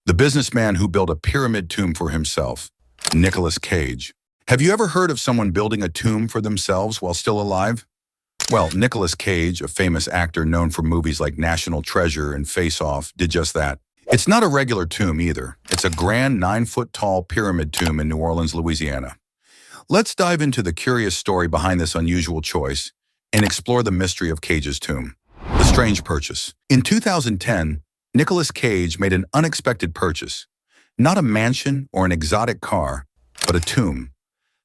the businessman who built a pyramid tomb for himself, Nicolas Cage. Have you ever heard of someone building a tomb for themselves while still alive? Well, Nicolas Cage, a famous actor known for movies like National Treasure and Face Off, did just that. It's not a regular tomb either. It's a grand 9-foot-tall pyramid tomb in New Orleans, Louisiana. Let's dive into the curious story behind this unusual choice and explore the mystery of Cage's tomb. The strange purchase. In 2010, Nicolas Cage made an unexpected purchase. Not a mansion or an exotic car, but a tomb.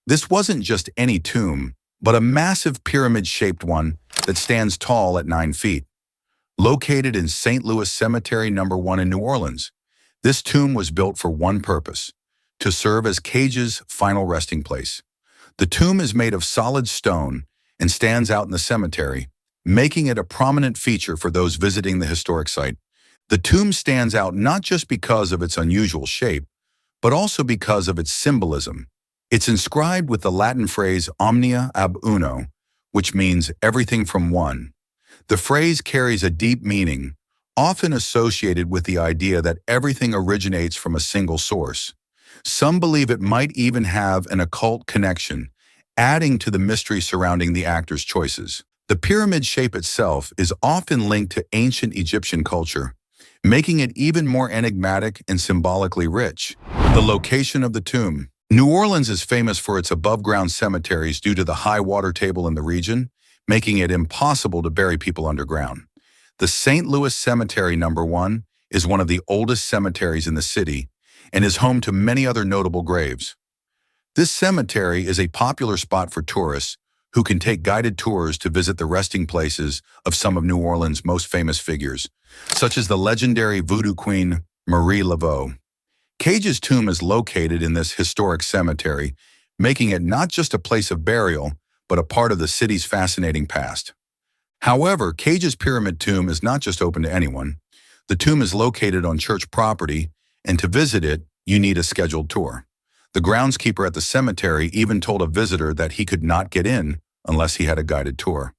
This wasn't just any tomb, but a massive pyramid-shaped one that stands tall at 9 feet. Located in St. Louis Cemetery No. 1 in New Orleans, this tomb was built for one purpose: to serve as Cage's final resting place. The tomb is made of solid stone and stands out in the cemetery, making it a prominent feature for those visiting the historic site. The tomb stands out not just because of its unusual shape, but also because of its symbolism. It's inscribed with the Latin phrase Omnia ab uno, which means everything from one. The phrase carries a deep meaning, often associated with the idea that everything originates from a single source. Some believe it might even have an occult connection, adding to the mystery surrounding the actor's choices. The pyramid shape itself is often linked to ancient Egyptian culture, making it even more enigmatic and symbolically rich. The location of the tomb. New Orleans is famous for its above-ground cemeteries due to the high water table in the region, making it impossible to bury people underground. The St. Louis Cemetery No. 1 is one of the oldest cemeteries in the city and is home to many other notable graves. This cemetery is a popular spot for tourists who can take guided tours to visit the resting places of some of New Orleans' most famous figures, such as the legendary voodoo queen Marie Laveau. Cage's tomb is located in this historic cemetery, making it not just a place of burial, but a part of the city's fascinating past. However, Cage's pyramid tomb is not just open to anyone. The tomb is located on church property, and to visit it, you need a scheduled tour. The groundskeeper at the cemetery even told a visitor that he could not get in unless he had a guided tour,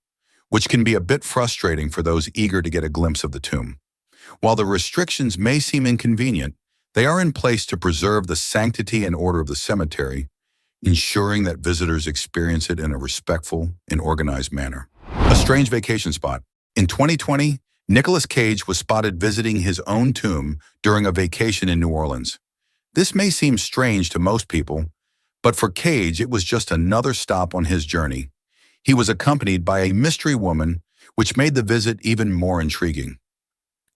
which can be a bit frustrating for those eager to get a glimpse of the tomb. While the restrictions may seem inconvenient, they are in place to preserve the sanctity and order of the cemetery, ensuring that visitors experience it in a respectful and organized manner. A strange vacation spot. In 2020, Nicolas Cage was spotted visiting his own tomb during a vacation in New Orleans. This may seem strange to most people, but for Cage, it was just another stop on his journey. He was accompanied by a mystery woman, which made the visit even more intriguing.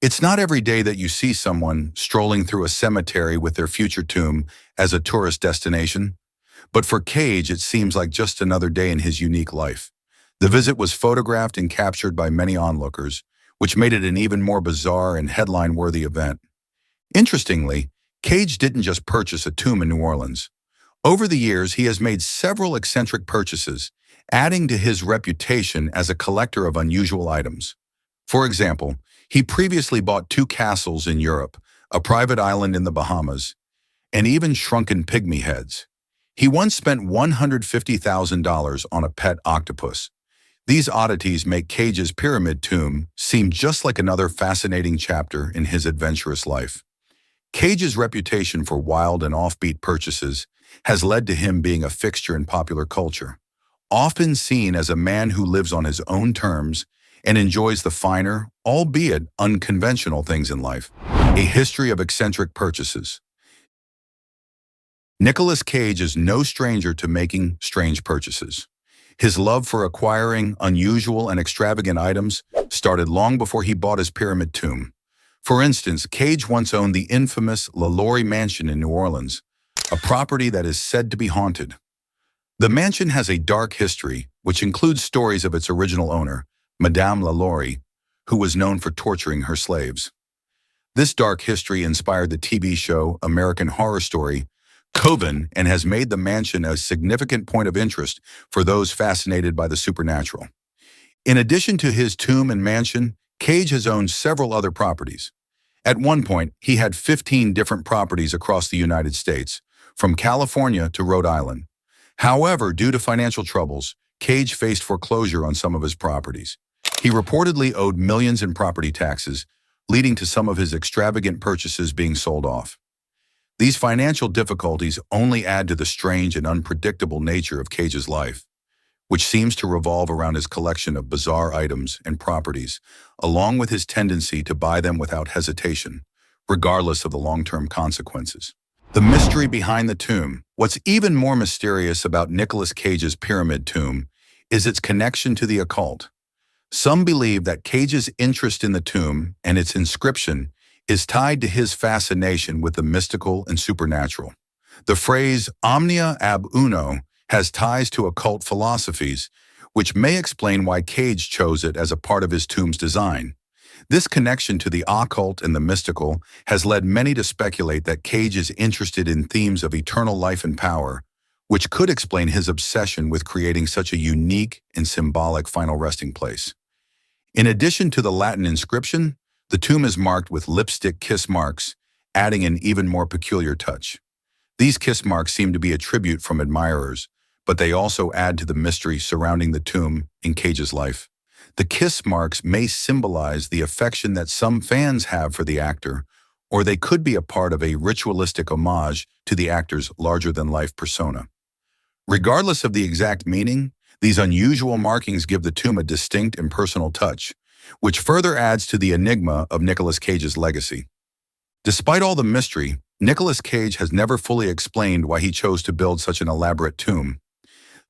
It's not every day that you see someone strolling through a cemetery with their future tomb as a tourist destination, but for Cage, it seems like just another day in his unique life. The visit was photographed and captured by many onlookers, which made it an even more bizarre and headline-worthy event. Interestingly, Cage didn't just purchase a tomb in New Orleans. Over the years, he has made several eccentric purchases, adding to his reputation as a collector of unusual items. For example, he previously bought 2 castles in Europe, a private island in the Bahamas, and even shrunken pygmy heads. He once spent $150,000 on a pet octopus. These oddities make Cage's pyramid tomb seem just like another fascinating chapter in his adventurous life. Cage's reputation for wild and offbeat purchases has led to him being a fixture in popular culture, often seen as a man who lives on his own terms and enjoys the finer, albeit unconventional things in life. A history of eccentric purchases. Nicolas Cage is no stranger to making strange purchases. His love for acquiring unusual and extravagant items started long before he bought his pyramid tomb. For instance, Cage once owned the infamous LaLaurie Mansion in New Orleans, a property that is said to be haunted. The mansion has a dark history, which includes stories of its original owner, Madame LaLaurie, who was known for torturing her slaves. This dark history inspired the TV show American Horror Story, Coven, and has made the mansion a significant point of interest for those fascinated by the supernatural. In addition to his tomb and mansion, Cage has owned several other properties. At one point, he had 15 different properties across the United States, from California to Rhode Island. However, due to financial troubles, Cage faced foreclosure on some of his properties. He reportedly owed millions in property taxes, leading to some of his extravagant purchases being sold off. These financial difficulties only add to the strange and unpredictable nature of Cage's life, which seems to revolve around his collection of bizarre items and properties, along with his tendency to buy them without hesitation, regardless of the long-term consequences. The mystery behind the tomb. What's even more mysterious about Nicolas Cage's pyramid tomb is its connection to the occult. Some believe that Cage's interest in the tomb and its inscription is tied to his fascination with the mystical and supernatural. The phrase Omnia ab uno has ties to occult philosophies, which may explain why Cage chose it as a part of his tomb's design. This connection to the occult and the mystical has led many to speculate that Cage is interested in themes of eternal life and power, which could explain his obsession with creating such a unique and symbolic final resting place. In addition to the Latin inscription, the tomb is marked with lipstick kiss marks, adding an even more peculiar touch. These kiss marks seem to be a tribute from admirers, but they also add to the mystery surrounding the tomb in Cage's life. The kiss marks may symbolize the affection that some fans have for the actor, or they could be a part of a ritualistic homage to the actor's larger-than-life persona. Regardless of the exact meaning, these unusual markings give the tomb a distinct and personal touch, which further adds to the enigma of Nicolas Cage's legacy. Despite all the mystery, Nicolas Cage has never fully explained why he chose to build such an elaborate tomb.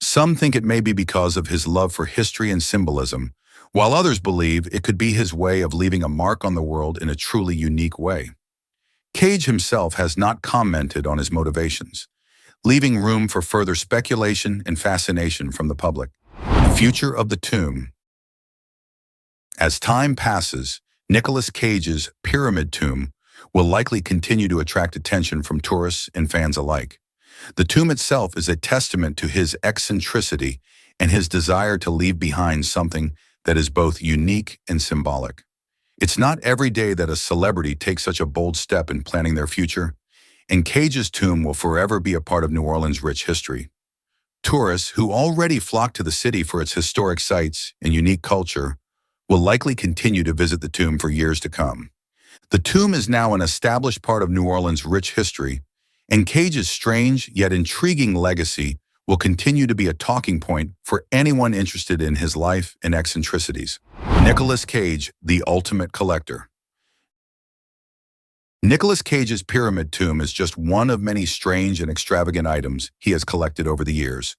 Some think it may be because of his love for history and symbolism, while others believe it could be his way of leaving a mark on the world in a truly unique way. Cage himself has not commented on his motivations, leaving room for further speculation and fascination from the public. The future of the tomb. As time passes, Nicolas Cage's pyramid tomb will likely continue to attract attention from tourists and fans alike. The tomb itself is a testament to his eccentricity and his desire to leave behind something that is both unique and symbolic. It's not every day that a celebrity takes such a bold step in planning their future, and Cage's tomb will forever be a part of New Orleans' rich history. Tourists who already flock to the city for its historic sites and unique culture will likely continue to visit the tomb for years to come. The tomb is now an established part of New Orleans' rich history, and Cage's strange yet intriguing legacy will continue to be a talking point for anyone interested in his life and eccentricities. Nicolas Cage, the ultimate collector. Nicolas Cage's pyramid tomb is just one of many strange and extravagant items he has collected over the years.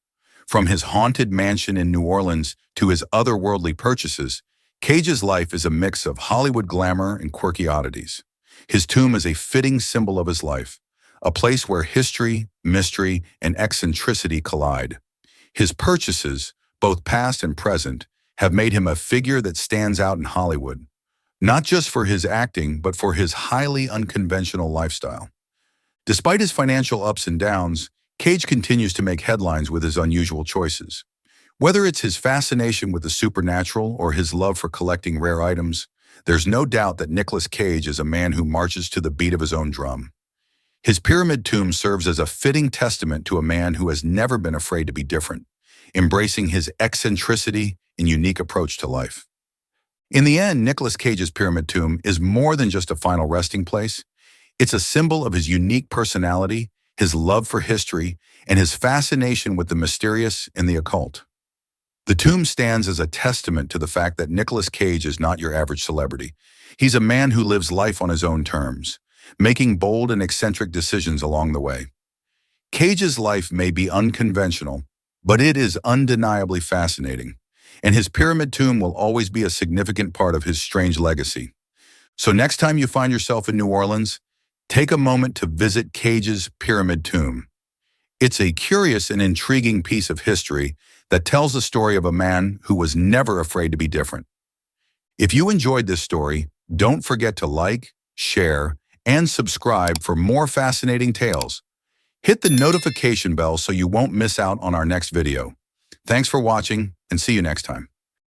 From his haunted mansion in New Orleans to his otherworldly purchases, Cage's life is a mix of Hollywood glamour and quirky oddities. His tomb is a fitting symbol of his life, a place where history, mystery, and eccentricity collide. His purchases, both past and present, have made him a figure that stands out in Hollywood, not just for his acting, but for his highly unconventional lifestyle. Despite his financial ups and downs, Cage continues to make headlines with his unusual choices. Whether it's his fascination with the supernatural or his love for collecting rare items, there's no doubt that Nicolas Cage is a man who marches to the beat of his own drum. His pyramid tomb serves as a fitting testament to a man who has never been afraid to be different, embracing his eccentricity and unique approach to life. In the end, Nicolas Cage's pyramid tomb is more than just a final resting place. It's a symbol of his unique personality, his love for history, and his fascination with the mysterious and the occult. The tomb stands as a testament to the fact that Nicolas Cage is not your average celebrity. He's a man who lives life on his own terms, making bold and eccentric decisions along the way. Cage's life may be unconventional, but it is undeniably fascinating, and his pyramid tomb will always be a significant part of his strange legacy. So next time you find yourself in New Orleans, take a moment to visit Cage's pyramid tomb. It's a curious and intriguing piece of history that tells the story of a man who was never afraid to be different. If you enjoyed this story, don't forget to like, share, and subscribe for more fascinating tales. Hit the notification bell so you won't miss out on our next video. Thanks for watching, and see you next time.